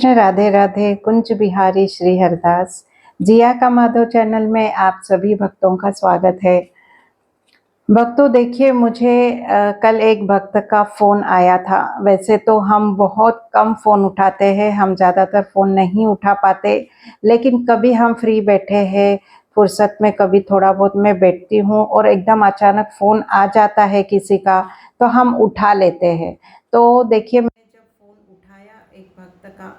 कृष्ण, राधे राधे। कुंज बिहारी श्री हरदास। जिया का माधव चैनल में आप सभी भक्तों का स्वागत है। भक्तों देखिए, मुझे कल एक भक्त का फ़ोन आया था। वैसे तो हम बहुत कम फ़ोन उठाते हैं, हम ज़्यादातर फ़ोन नहीं उठा पाते, लेकिन कभी हम फ्री बैठे हैं, फुर्सत में कभी थोड़ा बहुत मैं बैठती हूँ और एकदम अचानक फ़ोन आ जाता है किसी का, तो हम उठा लेते हैं। तो देखिए, मैंने जब फ़ोन उठाया एक भक्त का,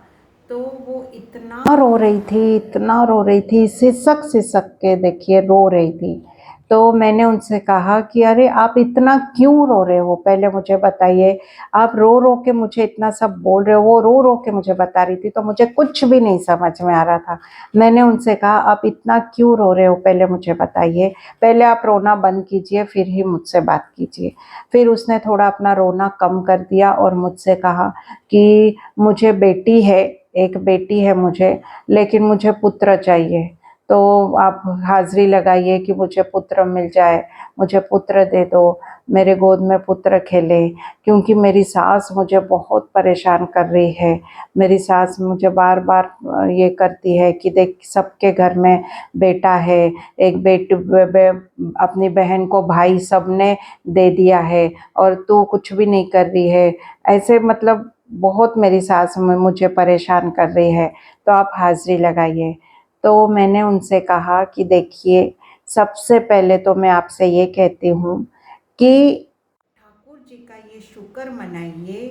तो वो इतना रो रही थी, इतना रो रही थी, सिसक-सिसक के देखिए रो रही थी। तो मैंने उनसे कहा कि अरे आप इतना क्यों रो रहे हो? पहले मुझे बताइए। आप रो-रो के मुझे इतना सब बोल रहे हो। वो रो-रो के मुझे बता रही थी, तो मुझे कुछ भी नहीं समझ में आ रहा था। मैंने उनसे कहा आप इतना क्यों रो रहे हो, पहले मुझे बताइए। पहले आप रोना बंद कीजिए, फिर ही मुझसे बात कीजिए। फिर उसने थोड़ा अपना रोना कम कर दिया और मुझसे कहा कि मुझे बेटी है, एक बेटी है मुझे, लेकिन मुझे पुत्र चाहिए। तो आप हाज़िरी लगाइए कि मुझे पुत्र मिल जाए, मुझे पुत्र दे दो, मेरे गोद में पुत्र खेले, क्योंकि मेरी सास मुझे बहुत परेशान कर रही है। मेरी सास मुझे बार-बार ये करती है कि देख सबके घर में बेटा है, एक अपनी बहन को भाई सबने दे दिया है और तू कुछ भी नहीं कर रही है। ऐसे मतलब बहुत मेरी सास मुझे परेशान कर रही है, तो आप हाज़िरी लगाइए। तो मैंने उनसे कहा कि देखिए, सबसे पहले तो मैं आपसे ये कहती हूँ कि ठाकुर जी का ये शुक्र मनाइए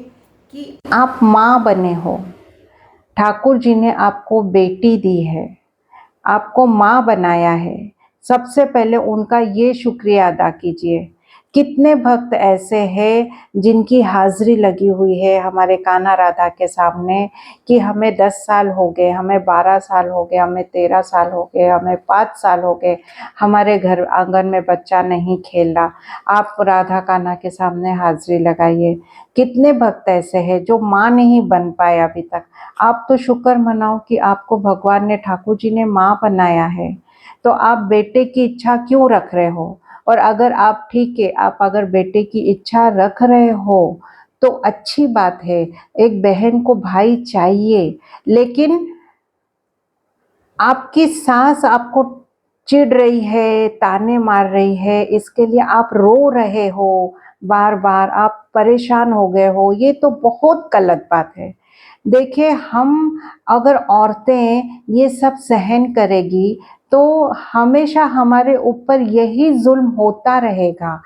कि आप माँ बने हो। ठाकुर जी ने आपको बेटी दी है, आपको माँ बनाया है। सबसे पहले उनका ये शुक्रिया अदा कीजिए। कितने भक्त ऐसे हैं जिनकी हाज़िरी लगी हुई है हमारे कान्हा राधा के सामने कि हमें 10 साल हो गए, हमें 12 साल हो गए, हमें 13 साल हो गए, हमें 5 साल हो गए, हमारे घर आंगन में बच्चा नहीं खेल रहा। आप राधा कान्हा के सामने हाज़िरी लगाइए। कितने भक्त ऐसे हैं जो माँ नहीं बन पाए अभी तक। आप तो शुक्र मनाओ कि आपको भगवान ने, ठाकुर जी ने माँ बनाया है। तो आप बेटे की इच्छा क्यों रख रहे हो? और अगर आप ठीक है, आप अगर बेटे की इच्छा रख रहे हो तो अच्छी बात है। एक बहन को भाई चाहिए, लेकिन आपकी सास आपको चिढ़ रही है, ताने मार रही है, इसके लिए आप रो रहे हो, बार-बार आप परेशान हो गए हो, ये तो बहुत गलत बात है। देखिए, हम अगर औरतें ये सब सहन करेगी, तो हमेशा हमारे ऊपर यही ज़ुल्म होता रहेगा।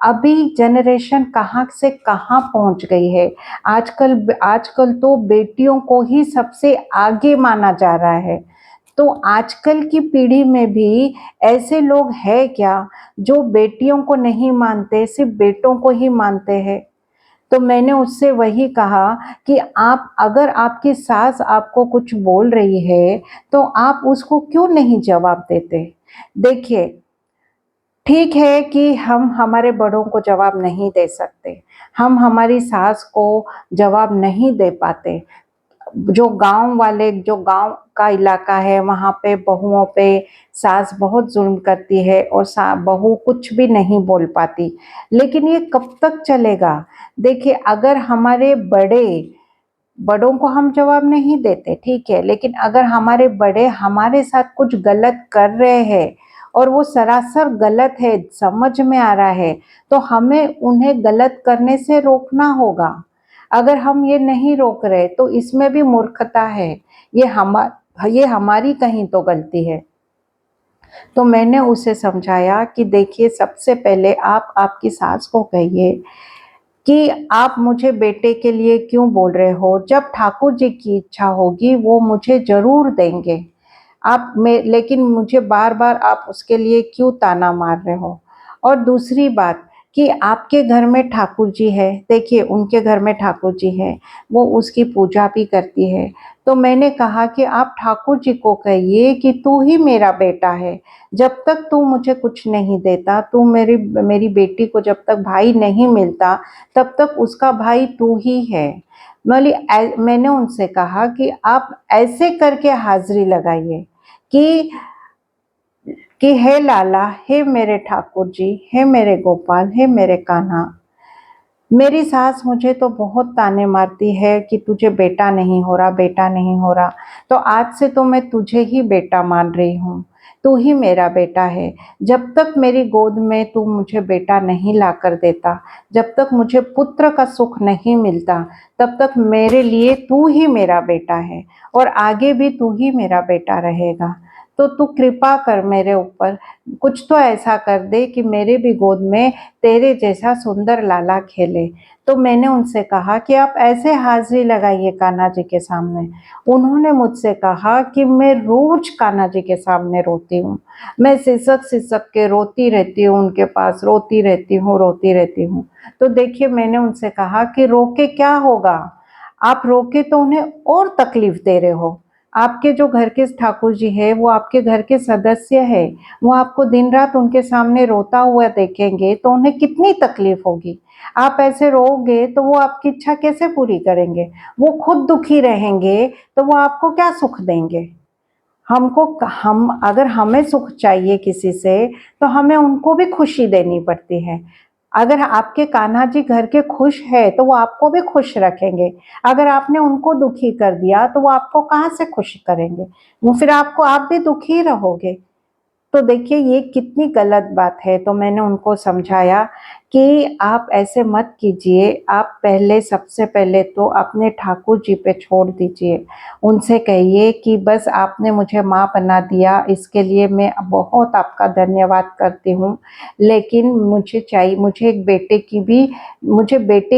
अभी जनरेशन कहाँ से कहाँ पहुँच गई है। आजकल आजकल तो बेटियों को ही सबसे आगे माना जा रहा है। तो आजकल की पीढ़ी में भी ऐसे लोग हैं क्या जो बेटियों को नहीं मानते, सिर्फ बेटों को ही मानते हैं? तो मैंने उससे वही कहा कि आप, अगर आपकी सास आपको कुछ बोल रही है, तो आप उसको क्यों नहीं जवाब देते? देखिए, ठीक है कि हम हमारे बड़ों को जवाब नहीं दे सकते, हम हमारी सास को जवाब नहीं दे पाते। जो गाँव वाले, जो गाँव का इलाका है, वहाँ पे बहुओं पे सास बहुत ज़ुल्म करती है और बहू कुछ भी नहीं बोल पाती। लेकिन ये कब तक चलेगा? देखिए, अगर हमारे बड़ों को हम जवाब नहीं देते, ठीक है, लेकिन अगर हमारे बड़े हमारे साथ कुछ गलत कर रहे हैं और वो सरासर गलत है, समझ में आ रहा है, तो हमें उन्हें गलत करने से रोकना होगा। अगर हम ये नहीं रोक रहे, तो इसमें भी मूर्खता है। ये हमारी कहीं तो गलती है। तो मैंने उसे समझाया कि देखिए, सबसे पहले आप आपकी सास को कहिए कि आप मुझे बेटे के लिए क्यों बोल रहे हो? जब ठाकुर जी की इच्छा होगी वो मुझे ज़रूर देंगे। लेकिन मुझे बार-बार आप उसके लिए क्यों ताना मार रहे हो? और दूसरी बात कि आपके घर में ठाकुर जी है, देखिए उनके घर में ठाकुर जी हैं, वो उसकी पूजा भी करती है। तो मैंने कहा कि आप ठाकुर जी को कहिए कि तू ही मेरा बेटा है। जब तक तू मुझे कुछ नहीं देता, तू मेरी मेरी बेटी को जब तक भाई नहीं मिलता, तब तक उसका भाई तू ही है। मैंने उनसे कहा कि आप ऐसे करके हाज़िरी लगाइए कि हे लाला, हे मेरे ठाकुर जी, हे मेरे गोपाल, हे मेरे कान्हा, मेरी सास मुझे तो बहुत ताने मारती है कि तुझे बेटा नहीं हो रहा, बेटा नहीं हो रहा। तो आज से तो मैं तुझे ही बेटा मान रही हूँ, तू ही मेरा बेटा है। जब तक मेरी गोद में तू मुझे बेटा नहीं लाकर देता, जब तक मुझे पुत्र का सुख नहीं मिलता, तब तक मेरे लिए तू ही मेरा बेटा है और आगे भी तू ही मेरा बेटा रहेगा। तो तू कृपा कर मेरे ऊपर, कुछ तो ऐसा कर दे कि मेरे भी गोद में तेरे जैसा सुंदर लाला खेले। तो मैंने उनसे कहा कि आप ऐसे हाज़िरी लगाइए कान्हा जी के सामने। उन्होंने मुझसे कहा कि मैं रोज़ कान्हा जी के सामने रोती हूँ। मैं सिसक-सिसक के रोती रहती हूँ उनके पास, रोती रहती हूँ, रोती रहती हूँ। तो देखिए मैंने उनसे कहा कि रो के क्या होगा? आप रो के तो उन्हें और तकलीफ़ दे रहे हो। आपके जो घर के ठाकुर जी हैं, वो आपके घर के सदस्य हैं। वो आपको दिन-रात उनके सामने रोता हुआ देखेंगे, तो उन्हें कितनी तकलीफ़ होगी। आप ऐसे रोओगे, तो वो आपकी इच्छा कैसे पूरी करेंगे? वो खुद दुखी रहेंगे, तो वो आपको क्या सुख देंगे? हमको हम अगर हमें सुख चाहिए किसी से, तो हमें उनको भी खुशी देनी पड़ती है। अगर आपके कान्हा जी घर के खुश हैं, तो वो आपको भी खुश रखेंगे। अगर आपने उनको दुखी कर दिया, तो वो आपको कहाँ से खुश करेंगे? वो फिर आपको आप भी दुखी रहोगे। तो देखिए ये कितनी गलत बात है। तो मैंने उनको समझाया कि आप ऐसे मत कीजिए, आप पहले सबसे पहले तो अपने ठाकुर जी पे छोड़ दीजिए। उनसे कहिए कि बस आपने मुझे माँ बना दिया, इसके लिए मैं बहुत आपका धन्यवाद करती हूँ। लेकिन मुझे एक बेटे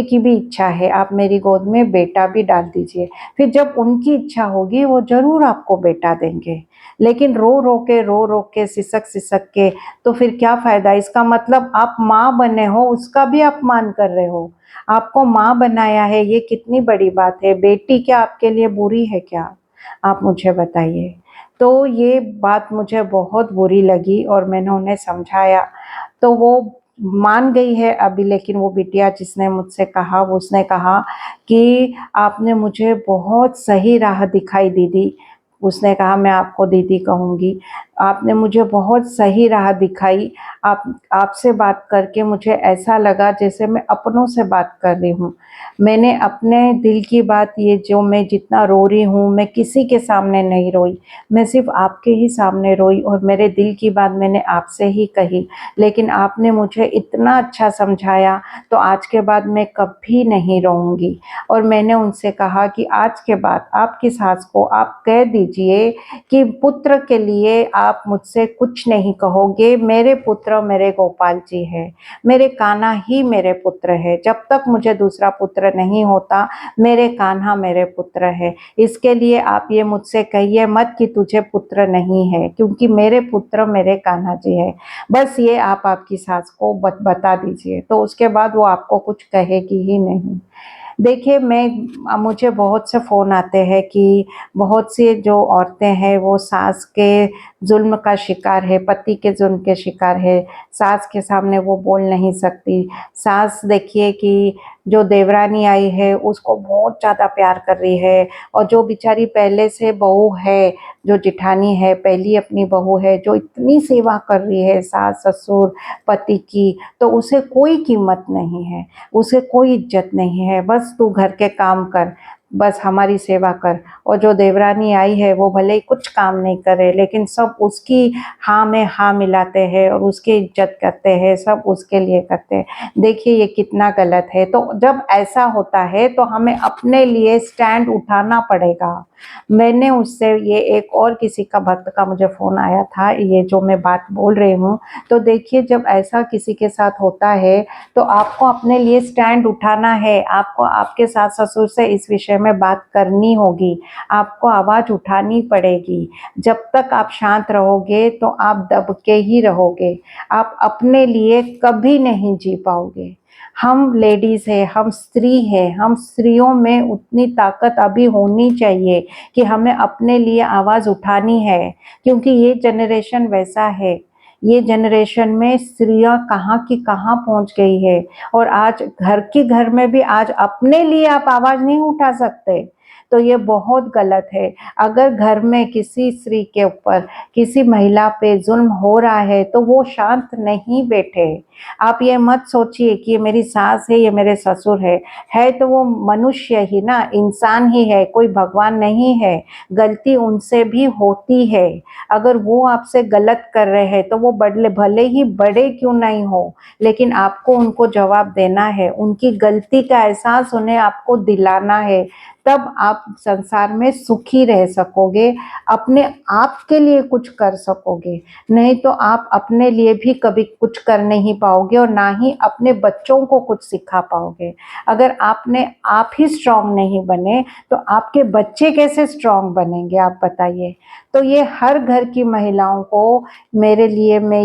की भी इच्छा है, आप मेरी गोद में बेटा भी डाल दीजिए। फिर जब उनकी इच्छा होगी, वो ज़रूर आपको बेटा देंगे। लेकिन रो-रो के, सिसक-सिसक के तो फिर क्या फ़ायदा? इसका मतलब आप माँ बने हो, उसका भी अपमान कर रहे हो। आपको माँ बनाया है, ये कितनी बड़ी बात है। बेटी क्या आपके लिए बुरी है क्या? आप मुझे बताइए। तो ये बात मुझे बहुत बुरी लगी और मैंने उन्हें समझाया, तो वो मान गई है अभी। लेकिन वो बिटिया जिसने मुझसे कहा, वो उसने कहा कि आपने मुझे बहुत सही राह दिखाई दीदी। उसने कहा मैं आपको दीदी कहूँगी। आपने मुझे बहुत सही राह दिखाई। आप आपसे बात करके मुझे ऐसा लगा जैसे मैं अपनों से बात कर रही हूँ। मैंने अपने दिल की बात, ये जो मैं जितना रो रही हूँ, मैं किसी के सामने नहीं रोई। मैं सिर्फ़ आपके ही सामने रोई और मेरे दिल की बात मैंने आपसे ही कही। लेकिन आपने मुझे इतना अच्छा समझाया, तो आज के बाद मैं कभी नहीं रोऊँगी। और मैंने उनसे कहा कि आज के बाद आपकी सास को आप कह दीजिए कि पुत्र के लिए आप मुझसे कुछ नहीं कहोगे, मेरे पुत्र मेरे गोपाल जी हैं, मेरे कान्हा ही मेरे पुत्र है। जब तक मुझे दूसरा पुत्र नहीं होता, मेरे कान्हा मेरे पुत्र है। इसके लिए आप ये मुझसे कहिए मत कि तुझे पुत्र नहीं है, क्योंकि मेरे पुत्र मेरे कान्हा जी है। बस ये आप आपकी सास को बता दीजिए, तो उसके बाद वो आपको कुछ कहेगी ही नहीं। देखिए मुझे बहुत से फ़ोन आते हैं कि बहुत सी जो औरतें हैं वो सास के ज़ुल्म का शिकार है, पति के ज़ुल्म के शिकार है, सास के सामने वो बोल नहीं सकती। सास देखिए कि जो देवरानी आई है उसको बहुत ज़्यादा प्यार कर रही है, और जो बेचारी पहले से बहू है, जो जेठानी है, पहली अपनी बहू है, जो इतनी सेवा कर रही है सास-ससुर, पति की, तो उसे कोई कीमत नहीं है। उसे कोई इज्जत नहीं है। बस तू घर के काम कर, बस हमारी सेवा कर। और जो देवरानी आई है वो भले ही कुछ काम नहीं करे, लेकिन सब उसकी हाँ में हाँ मिलाते हैं और उसकी इज्जत करते हैं, सब उसके लिए करते हैं। देखिए ये कितना गलत है। तो जब ऐसा होता है तो हमें अपने लिए स्टैंड उठाना पड़ेगा। मैंने उससे ये एक और किसी का भक्त का मुझे फ़ोन आया था, ये जो मैं बात बोल रही हूँ। तो देखिए जब ऐसा किसी के साथ होता है, तो आपको अपने लिए स्टैंड उठाना है। आपको आपके सास-ससुर से इस विषय में बात करनी होगी, आपको आवाज़ उठानी पड़ेगी। जब तक आप शांत रहोगे तो आप दब के ही रहोगे। आप अपने लिए कभी नहीं जी पाओगे। हम लेडीज़ हैं, हम स्त्री हैं, हम स्त्रियों में उतनी ताकत अभी होनी चाहिए कि हमें अपने लिए आवाज़ उठानी है, क्योंकि ये जनरेशन वैसा है। ये जनरेशन में स्त्रियाँ कहाँ की कहाँ पहुँच गई है, और आज घर के घर में भी आज अपने लिए आप आवाज़ नहीं उठा सकते। तो ये बहुत गलत है। अगर घर में किसी स्त्री के ऊपर, किसी महिला पे जुल्म हो रहा है तो वो शांत नहीं बैठे। आप ये मत सोचिए कि ये मेरी सास है, ये मेरे ससुर है तो वो मनुष्य ही ना, इंसान ही है, कोई भगवान नहीं है। गलती उनसे भी होती है। अगर वो आपसे गलत कर रहे हैं तो वो भले ही बड़े क्यों नहीं हो, लेकिन आपको उनको जवाब देना है, उनकी गलती का एहसास उन्हें आपको दिलाना है। तब आप संसार में सुखी रह सकोगे, अपने आप के लिए कुछ कर सकोगे। नहीं तो आप अपने लिए भी कभी कुछ कर नहीं पाओगे और ना ही अपने बच्चों को कुछ सिखा पाओगे। अगर आप ही स्ट्रांग नहीं बने तो आपके बच्चे कैसे स्ट्रांग बनेंगे, आप बताइए। तो ये हर घर की महिलाओं को मेरे लिए मैं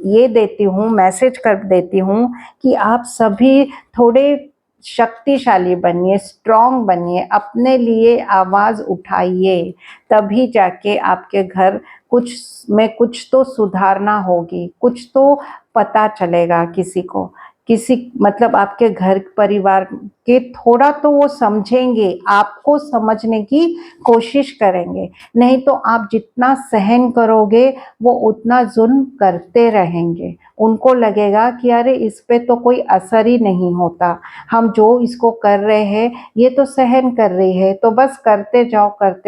ये देती हूँ, मैसेज कर देती हूँ कि आप सभी थोड़े शक्तिशाली बनिए, स्ट्रांग बनिए, अपने लिए आवाज़ उठाइए, तभी जाके आपके घर कुछ तो सुधारना होगी, कुछ तो पता चलेगा किसी को। किसी मतलब आपके घर परिवार के थोड़ा तो वो समझेंगे, आपको समझने की कोशिश करेंगे। नहीं तो आप जितना सहन करोगे वो उतना जुल्म करते रहेंगे। उनको लगेगा कि अरे इस पे तो कोई असर ही नहीं होता, हम जो इसको कर रहे हैं ये तो सहन कर रही है, तो बस करते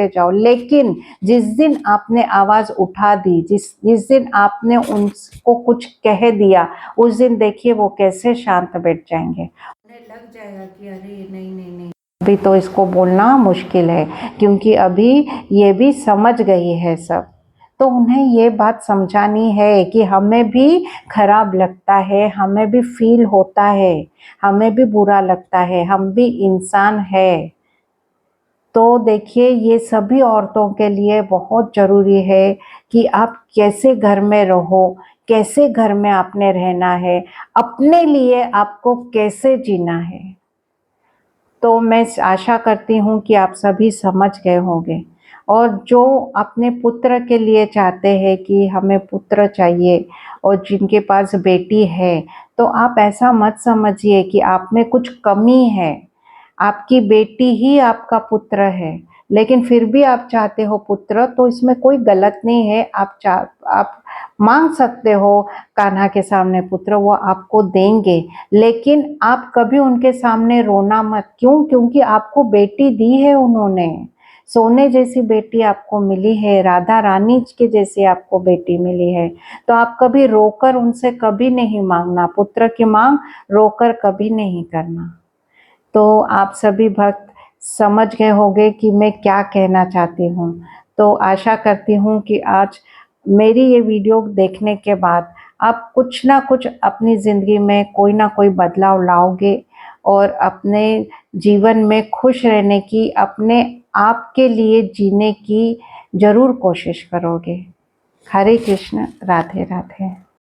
जाओ। लेकिन जिस दिन आपने आवाज़ उठा दी, जिस दिन आपने उनको कुछ कह दिया, उस दिन देखिए वो कैसे शांत बैठ जाएंगे। उन्हें लग जाएगा कि अरे नहीं, अभी तो इसको बोलना मुश्किल है, क्योंकि अभी ये भी समझ गई है सब। तो उन्हें ये बात समझानी है कि हमें भी खराब लगता है, हमें भी फील होता है, हमें भी बुरा लगता है, हम भी इंसान है। तो देखिए ये सभी औरतों के लिए बहुत ज़रूरी है कि आप कैसे घर में रहो, कैसे घर में आपने रहना है, अपने लिए आपको कैसे जीना है। तो मैं आशा करती हूँ कि आप सभी समझ गए होंगे। और जो अपने पुत्र के लिए चाहते हैं कि हमें पुत्र चाहिए, और जिनके पास बेटी है, तो आप ऐसा मत समझिए कि आप में कुछ कमी है। आपकी बेटी ही आपका पुत्र है, लेकिन फिर भी आप चाहते हो पुत्र, तो इसमें कोई गलत नहीं है। आप मांग सकते हो कान्हा के सामने पुत्र, वो आपको देंगे। लेकिन आप कभी उनके सामने रोना मत। क्यों? क्योंकि आपको बेटी दी है उन्होंने, सोने जैसी बेटी आपको मिली है, राधा रानी के जैसी आपको बेटी मिली है। तो आप कभी रोकर उनसे कभी नहीं मांगना, पुत्र की मांग रोकर कभी नहीं करना। तो आप सभी भक्त समझ गए होंगे कि मैं क्या कहना चाहती हूँ। तो आशा करती हूँ कि आज मेरी ये वीडियो देखने के बाद आप कुछ ना कुछ अपनी ज़िंदगी में कोई ना कोई बदलाव लाओगे और अपने जीवन में खुश रहने की, अपने आप के लिए जीने की ज़रूर कोशिश करोगे। हरे कृष्ण, राधे राधे।